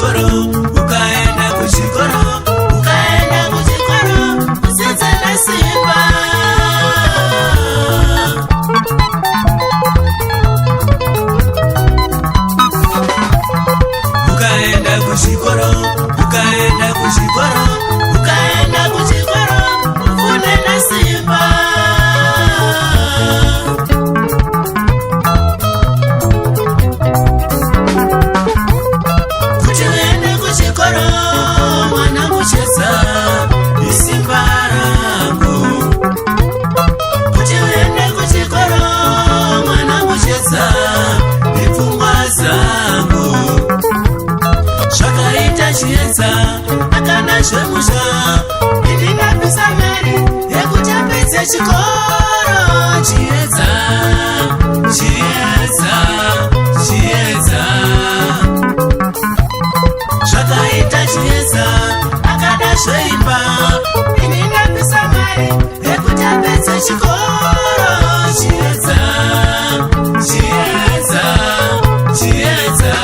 kuchikoro, ukaenda kuchikoro, ukaenda kuchikoro, usidze nesimba. Ukaenda kuchikoro, ukaenda kuchikoro, ukaenda kuchikoro, ufunde nesimba. Kuti uende kuchikoro, mwana kucheza isimba rangu. Kuti uende kuchikoro, mwana kucheza ipfungwa zangu. Zvakaita chiedza akana zvemusha, ini ndabvisa mari yekuti apedze chikoro. Chiedza, chiedza, chiedza. Zvakaita chiedza akada zveimba, ini ndabvisa mari yekuti apedze chikoro. Chiedza, chiedza, chiedza.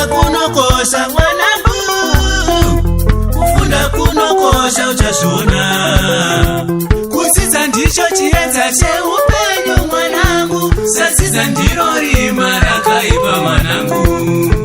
Kunokosha mwanangu, kufunda kunokosha uchazvona. Kudzidza ndicho chiedza cheupenyu mwanangu, sadzidza ndiro rima rakaipa mwanangu.